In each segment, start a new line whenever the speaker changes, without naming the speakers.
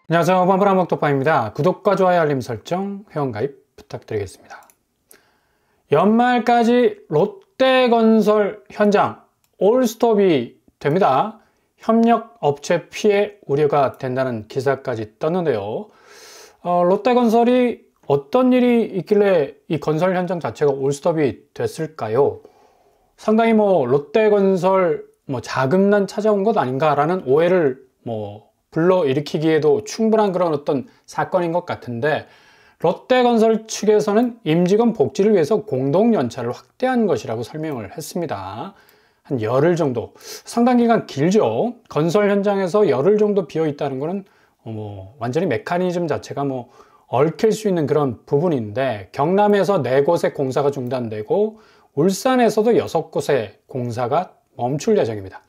안녕하세요. 범블한목토파입니다. 구독과 좋아요, 알림 설정, 회원가입 부탁드리겠습니다. 연말까지 롯데건설 현장 올스톱이 됩니다. 협력업체 피해 우려가 된다는 기사까지 떴는데요. 롯데건설이 어떤 일이 있길래 이 건설 현장 자체가 올스톱이 됐을까요? 상당히 롯데건설 자금난 찾아온 것 아닌가라는 오해를 불러일으키기에도 충분한 그런 어떤 사건인 것 같은데, 롯데건설 측에서는 임직원 복지를 위해서 공동연차를 확대한 것이라고 설명을 했습니다. 한 열흘 정도, 상당 기간 길죠. 건설 현장에서 열흘 정도 비어 있다는 것은 완전히 메커니즘 자체가 얽힐 수 있는 그런 부분인데, 경남에서 4곳의 공사가 중단되고 울산에서도 6곳의 공사가 멈출 예정입니다.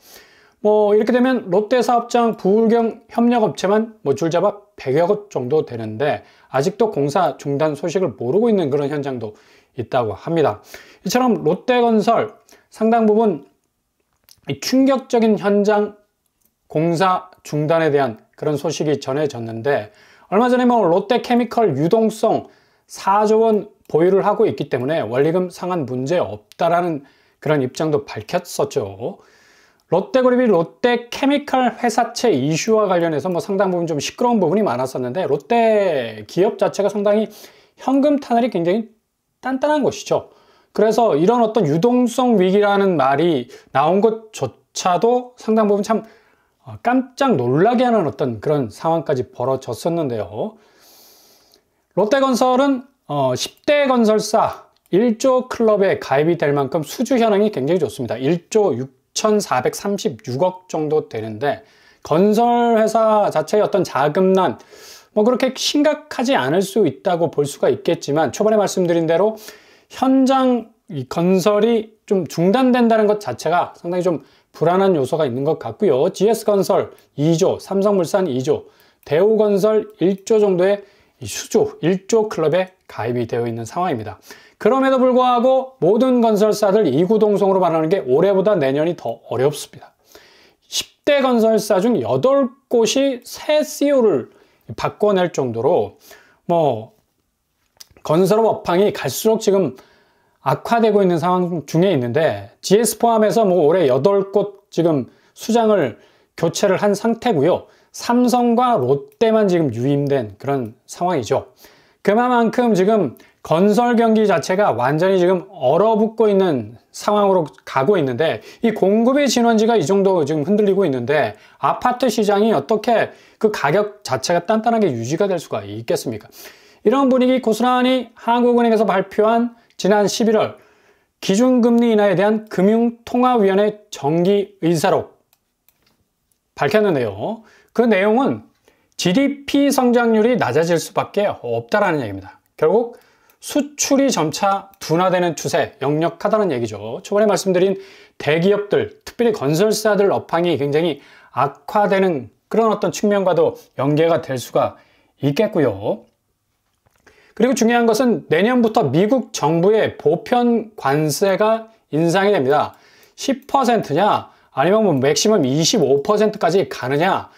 이렇게 되면 롯데 사업장 부울경 협력업체만 줄잡아 100여 곳 정도 되는데, 아직도 공사 중단 소식을 모르고 있는 그런 현장도 있다고 합니다. 이처럼 롯데건설 상당 부분 충격적인 현장 공사 중단에 대한 그런 소식이 전해졌는데, 얼마 전에 롯데케미컬 유동성 4조 원 보유를 하고 있기 때문에 원리금 상환 문제 없다라는 그런 입장도 밝혔었죠. 롯데그룹이 롯데케미칼 회사채 이슈와 관련해서 상당 부분 좀 시끄러운 부분이 많았었는데, 롯데 기업 자체가 상당히 현금 탄압이 굉장히 단단한 것이죠. 그래서 이런 어떤 유동성 위기라는 말이 나온 것조차도 상당 부분 참 깜짝 놀라게 하는 어떤 그런 상황까지 벌어졌었는데요. 롯데건설은 10대 건설사 1조 클럽에 가입이 될 만큼 수주 현황이 굉장히 좋습니다. 1조 6,436억 정도 되는데, 건설회사 자체의 어떤 자금난 그렇게 심각하지 않을 수 있다고 볼 수가 있겠지만, 초반에 말씀드린 대로 현장 건설이 좀 중단된다는 것 자체가 상당히 좀 불안한 요소가 있는 것 같고요. GS건설 2조, 삼성물산 2조, 대우건설 1조 정도의 수주 1조 클럽에 가입이 되어 있는 상황입니다. 그럼에도 불구하고 모든 건설사들 이구동성으로 말하는 게 올해보다 내년이 더 어렵습니다. 10대 건설사 중 8곳이 새 CEO를 바꿔낼 정도로 건설업 업황이 갈수록 지금 악화되고 있는 상황 중에 있는데, GS 포함해서 올해 8곳 지금 수장을 교체를 한 상태고요. 삼성과 롯데만 지금 유임된 그런 상황이죠. 그만큼 지금 건설 경기 자체가 완전히 지금 얼어붙고 있는 상황으로 가고 있는데, 이 공급의 진원지가 이 정도 지금 흔들리고 있는데, 아파트 시장이 어떻게 그 가격 자체가 단단하게 유지가 될 수가 있겠습니까? 이런 분위기 고스란히 한국은행에서 발표한 지난 11월 기준금리 인하에 대한 금융통화위원회 정기 의사록 밝혔는데요. 그 내용은 GDP 성장률이 낮아질 수밖에 없다라는 얘기입니다. 결국 수출이 점차 둔화되는 추세, 역력하다는 얘기죠. 초반에 말씀드린 대기업들, 특별히 건설사들 업황이 굉장히 악화되는 그런 어떤 측면과도 연계가 될 수가 있겠고요. 그리고 중요한 것은 내년부터 미국 정부의 보편 관세가 인상이 됩니다. 10%냐 아니면 맥시멈 25%까지 가느냐,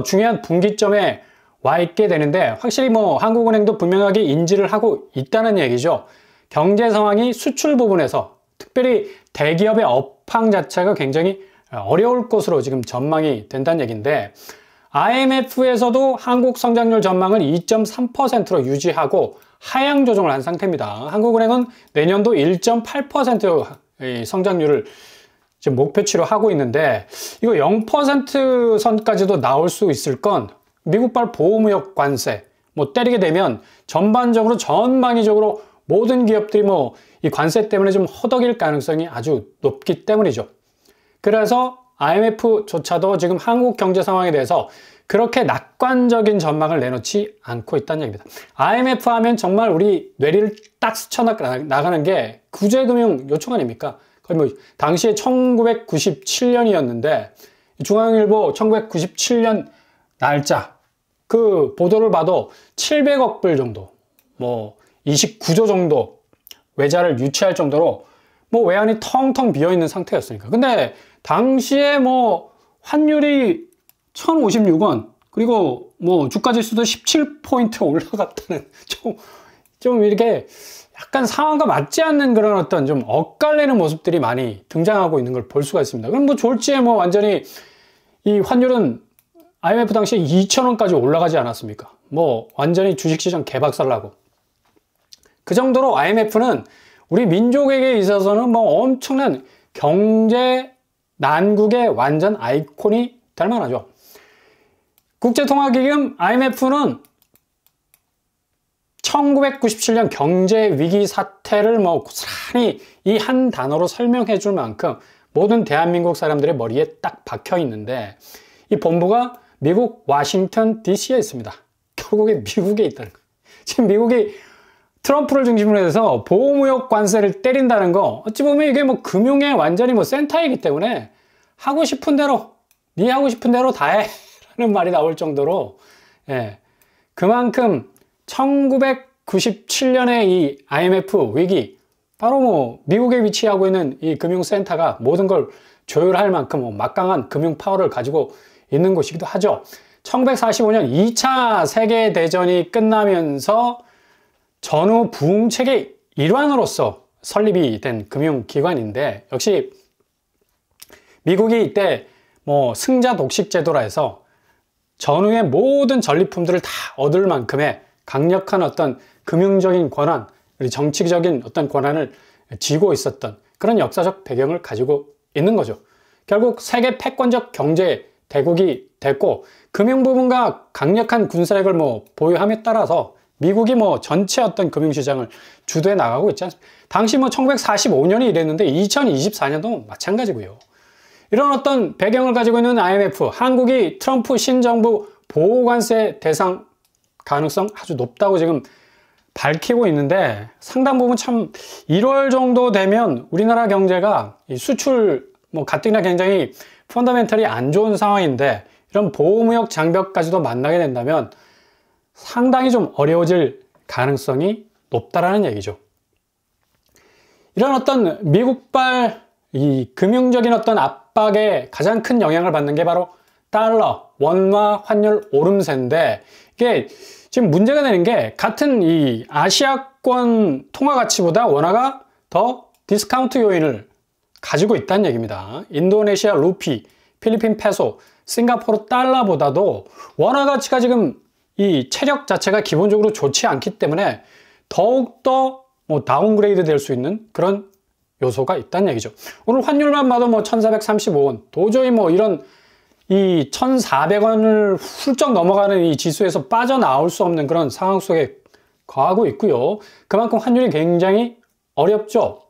중요한 분기점에 와 있게 되는데, 확실히 한국은행도 분명하게 인지를 하고 있다는 얘기죠. 경제 상황이 수출 부분에서 특별히 대기업의 업황 자체가 굉장히 어려울 것으로 지금 전망이 된다는 얘기인데, IMF에서도 한국 성장률 전망을 2.3%로 유지하고 하향 조정을 한 상태입니다. 한국은행은 내년도 1.8% 성장률을 지금 목표치로 하고 있는데, 이거 0% 선까지도 나올 수 있을 건 미국발 보호무역 관세 때리게 되면 전반적으로 전방위적으로 모든 기업들이 이 관세 때문에 좀 허덕일 가능성이 아주 높기 때문이죠. 그래서 IMF조차도 지금 한국 경제 상황에 대해서 그렇게 낙관적인 전망을 내놓지 않고 있다는 얘기입니다. IMF 하면 정말 우리 뇌리를 딱 스쳐나가는 게 구제금융 요청 아닙니까? 거의 당시에 1997년이었는데 중앙일보 1997년 날짜 그 보도를 봐도 700억 불 정도, 29조 정도 외자를 유치할 정도로 외환이 텅텅 비어있는 상태였으니까. 근데 당시에 환율이 1056원, 그리고 뭐 주가 지수도 17포인트 올라갔다는 좀 이렇게 약간 상황과 맞지 않는 그런 어떤 좀 엇갈리는 모습들이 많이 등장하고 있는 걸 볼 수가 있습니다. 그럼 뭐 졸지에 뭐 완전히 이 환율은 IMF 당시에 2,000원까지 올라가지 않았습니까? 뭐 완전히 주식시장 개박살나고. 그 정도로 IMF는 우리 민족에게 있어서는 뭐 엄청난 경제 난국의 완전 아이콘이 될 만하죠. 국제통화기금 IMF는 1997년 경제위기 사태를 뭐 고스란히 이 한 단어로 설명해 줄 만큼 모든 대한민국 사람들의 머리에 딱 박혀 있는데 이 본부가 미국 워싱턴 DC에 있습니다. 결국에 미국에 있다는 거예요. 지금 미국이 트럼프를 중심으로 해서 보호무역 관세를 때린다는 거 어찌 보면 이게 뭐 금융의 완전히 뭐 센터이기 때문에 하고 싶은 대로 네 하고 싶은 대로 다 해 라는 말이 나올 정도로 그만큼 1997년에 이 IMF 위기 바로 뭐 미국에 위치하고 있는 이 금융센터가 모든 걸 조율할 만큼 뭐 막강한 금융 파워를 가지고 있는 곳이기도 하죠. 1945년 2차 세계대전이 끝나면서 전후 부흥책의 일환으로서 설립이 된 금융기관인데 역시 미국이 이때 뭐 승자 독식 제도라 해서 전후의 모든 전리품들을 다 얻을 만큼의 강력한 어떤 금융적인 권한, 그리고 정치적인 어떤 권한을 쥐고 있었던 그런 역사적 배경을 가지고 있는 거죠. 결국 세계 패권적 경제 대국이 됐고 금융 부분과 강력한 군사력을 뭐 보유함에 따라서 미국이 뭐 전체 어떤 금융시장을 주도해 나가고 있지 않습니까? 당시 뭐 1945년이 이랬는데 2024년도 마찬가지고요. 이런 어떤 배경을 가지고 있는 IMF, 한국이 트럼프 신정부 보호관세 대상 가능성 아주 높다고 지금 밝히고 있는데 상당 부분 참 1월 정도 되면 우리나라 경제가 수출 뭐 가뜩이나 굉장히 펀더멘털이 안 좋은 상황인데 이런 보호무역 장벽까지도 만나게 된다면 상당히 좀 어려워질 가능성이 높다라는 얘기죠. 이런 어떤 미국발 이 금융적인 어떤 압박에 가장 큰 영향을 받는 게 바로 달러, 원화 환율 오름세인데 이게 지금 문제가 되는 게 같은 이 아시아권 통화 가치보다 원화가 더 디스카운트 요인을 가지고 있다는 얘기입니다. 인도네시아 루피, 필리핀 페소, 싱가포르 달러보다도 원화 가치가 지금 이 체력 자체가 기본적으로 좋지 않기 때문에 더욱더 뭐 다운그레이드 될 수 있는 그런 요소가 있다는 얘기죠. 오늘 환율만 봐도 뭐 1435원, 도저히 뭐 이런 이 1400원을 훌쩍 넘어가는 이 지수에서 빠져나올 수 없는 그런 상황 속에 거하고 있고요. 그만큼 환율이 굉장히 어렵죠.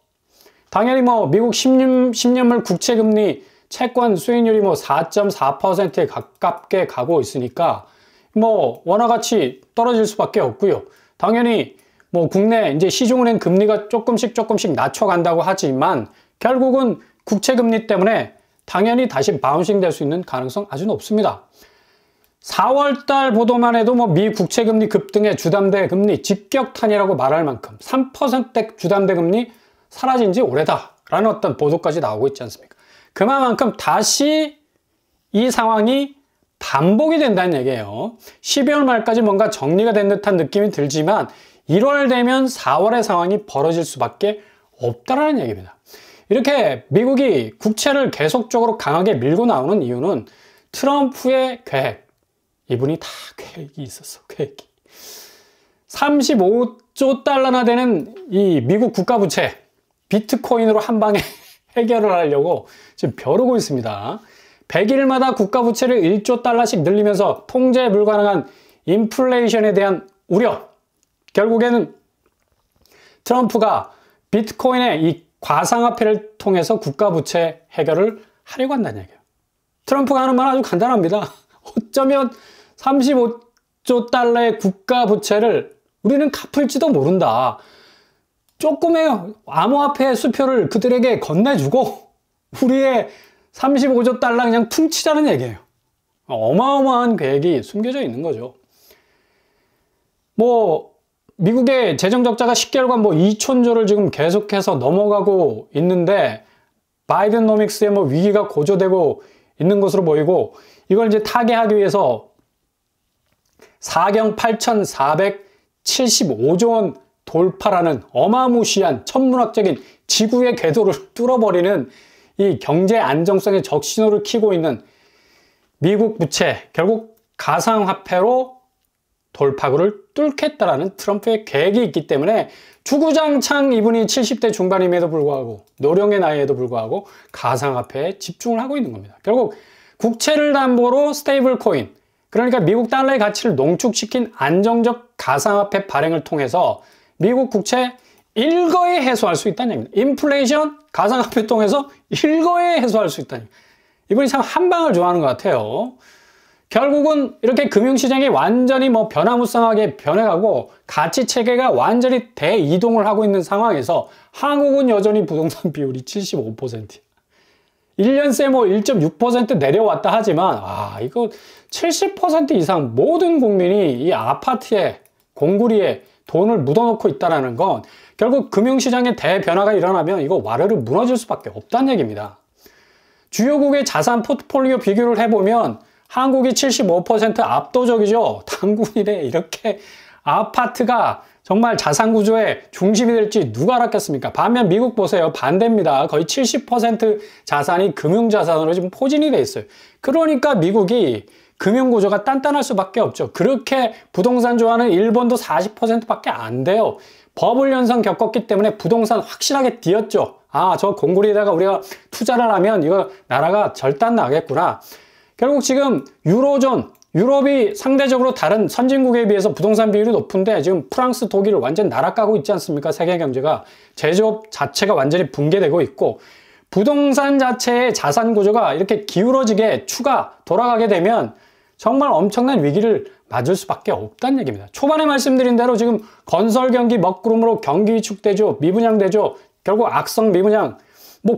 당연히 뭐 미국 10년물 국채금리 채권 수익률이 뭐 4.4%에 가깝게 가고 있으니까 뭐 원화 가치 떨어질 수밖에 없고요. 당연히 뭐 국내 이제 시중은행 금리가 조금씩 낮춰간다고 하지만 결국은 국채금리 때문에 당연히 다시 바운싱 될 수 있는 가능성 아주 높습니다. 4월달 보도만 해도 뭐 미 국채금리 급등의 주담대 금리 직격탄이라고 말할 만큼 3%대 주담대 금리 사라진 지 오래다라는 어떤 보도까지 나오고 있지 않습니까? 그만큼 다시 이 상황이 반복이 된다는 얘기예요. 12월 말까지 뭔가 정리가 된 듯한 느낌이 들지만 1월 되면 4월의 상황이 벌어질 수밖에 없다라는 얘기입니다. 이렇게 미국이 국채를 계속적으로 강하게 밀고 나오는 이유는 트럼프의 계획, 이분이 다 계획이 있었어, 계획이. 35조 달러나 되는 이 미국 국가부채, 비트코인으로 한 방에 해결을 하려고 지금 벼르고 있습니다. 100일마다 국가부채를 1조 달러씩 늘리면서 통제 불가능한 인플레이션에 대한 우려. 결국에는 트럼프가 비트코인의 이 과상화폐를 통해서 국가부채 해결을 하려고 한다는 얘기예요. 트럼프가 하는 말은 아주 간단합니다. 어쩌면 35조 달러의 국가부채를 우리는 갚을지도 모른다. 조금의 암호화폐 수표를 그들에게 건네주고 우리의 35조 달러 그냥 퉁치자는 얘기예요. 어마어마한 계획이 숨겨져 있는 거죠. 뭐 미국의 재정적자가 10개월간 뭐 2천조를 지금 계속해서 넘어가고 있는데 바이든노믹스의 뭐 위기가 고조되고 있는 것으로 보이고 이걸 이제 타개하기 위해서 4경 8,475조 원 돌파라는 어마무시한 천문학적인 지구의 궤도를 뚫어버리는 이 경제 안정성의 적신호를 켜고 있는 미국 부채, 결국 가상화폐로 돌파구를 뚫겠다라는 트럼프의 계획이 있기 때문에 주구장창 이분이 70대 중반임에도 불구하고 노령의 나이에도 불구하고 가상화폐에 집중을 하고 있는 겁니다. 결국 국채를 담보로 스테이블 코인, 그러니까 미국 달러의 가치를 농축시킨 안정적 가상화폐 발행을 통해서 미국 국채 일거에 해소할 수 있다는 얘기입니다. 인플레이션 가상화폐 통해서 일거에 해소할 수 있다는 얘기입니다. 이분이 참 한방을 좋아하는 것 같아요. 결국은 이렇게 금융시장이 완전히 변화무쌍하게 변해가고 가치체계가 완전히 대이동을 하고 있는 상황에서 한국은 여전히 부동산 비율이 75%. 1년 새 1.6% 내려왔다 하지만, 이거 70% 이상 모든 국민이 이 아파트에, 공구리에 돈을 묻어놓고 있다는 건 결국 금융시장의 대변화가 일어나면 이거 와르르 무너질 수밖에 없다는 얘기입니다. 주요국의 자산 포트폴리오 비교를 해보면 한국이 75% 압도적이죠. 당군이래 이렇게 아파트가 정말 자산 구조의 중심이 될지 누가 알았겠습니까? 반면 미국 보세요. 반대입니다. 거의 70% 자산이 금융자산으로 지금 포진이 돼 있어요. 그러니까 미국이 금융구조가 단단할 수밖에 없죠. 그렇게 부동산 좋아하는 일본도 40%밖에 안 돼요. 버블 현상 겪었기 때문에 부동산 확실하게 뛰었죠. 저 공구리에다가 우리가 투자를 하면 이거 나라가 절단 나겠구나. 결국 지금 유로존, 유럽이 상대적으로 다른 선진국에 비해서 부동산 비율이 높은데 지금 프랑스, 독일을 완전 날아가고 있지 않습니까? 세계 경제가. 제조업 자체가 완전히 붕괴되고 있고 부동산 자체의 자산 구조가 이렇게 기울어지게 추가 돌아가게 되면 정말 엄청난 위기를 맞을 수밖에 없다는 얘기입니다. 초반에 말씀드린 대로 지금 건설 경기 먹구름으로 경기 위축되죠. 미분양되죠. 결국 악성 미분양.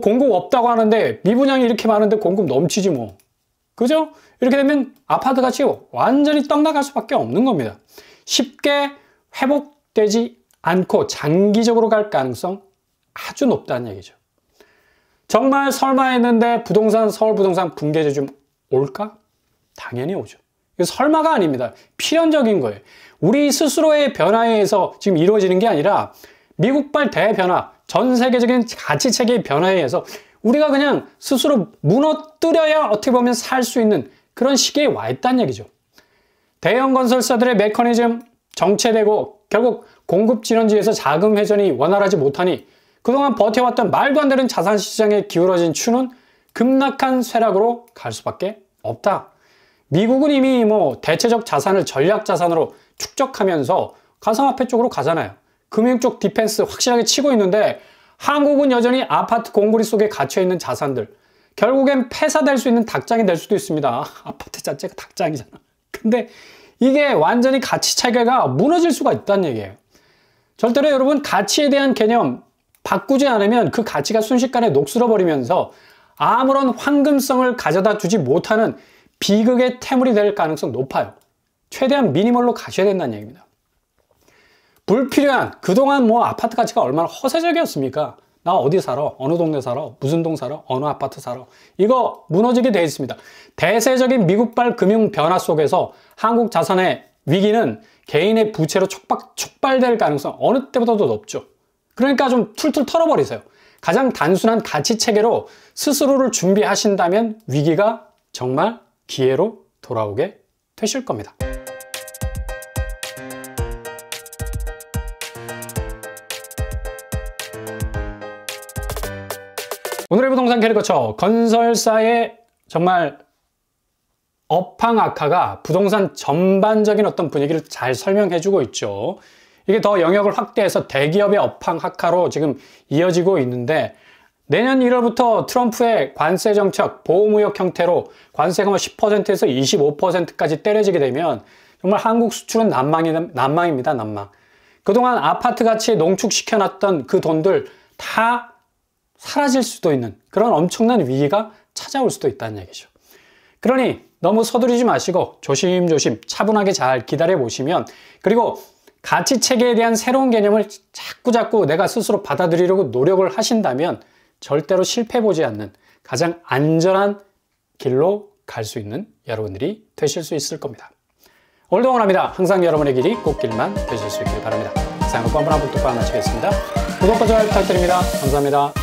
공급 없다고 하는데 미분양이 이렇게 많은데 공급 넘치지 뭐. 그죠? 이렇게 되면 아파트 가치 완전히 떡 나갈 수밖에 없는 겁니다. 쉽게 회복되지 않고 장기적으로 갈 가능성 아주 높다는 얘기죠. 정말 설마 했는데 서울 부동산 붕괴제 좀 올까? 당연히 오죠. 이거 설마가 아닙니다. 필연적인 거예요. 우리 스스로의 변화에 의해서 지금 이루어지는 게 아니라 미국발 대변화, 전 세계적인 가치체계의 변화에 의해서 우리가 그냥 스스로 무너뜨려야 어떻게 보면 살 수 있는 그런 시기에 와 있다는 얘기죠. 대형 건설사들의 메커니즘 정체되고 결국 공급 진원지에서 자금 회전이 원활하지 못하니 그동안 버텨왔던 말도 안 되는 자산 시장에 기울어진 추는 급락한 쇠락으로 갈 수밖에 없다. 미국은 이미 대체적 자산을 전략 자산으로 축적하면서 가상화폐 쪽으로 가잖아요. 금융 쪽 디펜스 확실하게 치고 있는데 한국은 여전히 아파트 공구리 속에 갇혀있는 자산들, 결국엔 폐사될 수 있는 닭장이 될 수도 있습니다. 아파트 자체가 닭장이잖아. 근데 이게 완전히 가치 체계가 무너질 수가 있다는 얘기예요. 절대로 여러분 가치에 대한 개념 바꾸지 않으면 그 가치가 순식간에 녹슬어 버리면서 아무런 황금성을 가져다 주지 못하는 비극의 태물이 될 가능성 높아요. 최대한 미니멀로 가셔야 된다는 얘기입니다. 불필요한 그동안 아파트 가치가 얼마나 허세적이었습니까? 나 어디 살아? 어느 동네 살아? 무슨 동 살아? 어느 아파트 살아? 이거 무너지게 되어 있습니다. 대세적인 미국발 금융 변화 속에서 한국 자산의 위기는 개인의 부채로 촉발될 가능성 어느 때보다도 높죠. 그러니까 좀 툴툴 털어버리세요. 가장 단순한 가치 체계로 스스로를 준비하신다면 위기가 정말 기회로 돌아오게 되실 겁니다. 오늘의 부동산 캐리커처, 건설사의 정말 업황악화가 부동산 전반적인 어떤 분위기를 잘 설명해주고 있죠. 이게 더 영역을 확대해서 대기업의 업황악화로 지금 이어지고 있는데 내년 1월부터 트럼프의 관세 정책, 보호무역 형태로 관세가 10%에서 25%까지 때려지게 되면 정말 한국 수출은 난망입니다. 난망. 그동안 아파트 가치에 농축시켜놨던 그 돈들 다 사라질 수도 있는 그런 엄청난 위기가 찾아올 수도 있다는 얘기죠. 그러니 너무 서두르지 마시고 조심조심 차분하게 잘 기다려 보시면, 그리고 가치 체계에 대한 새로운 개념을 자꾸 내가 스스로 받아들이려고 노력을 하신다면 절대로 실패 보지 않는 가장 안전한 길로 갈 수 있는 여러분들이 되실 수 있을 겁니다. 오늘도 응원합니다. 항상 여러분의 길이 꽃길만 되실 수 있길 바랍니다. 이상 뽀뽀 한번 똑바로 마치겠습니다. 구독과 좋아요 부탁드립니다. 감사합니다.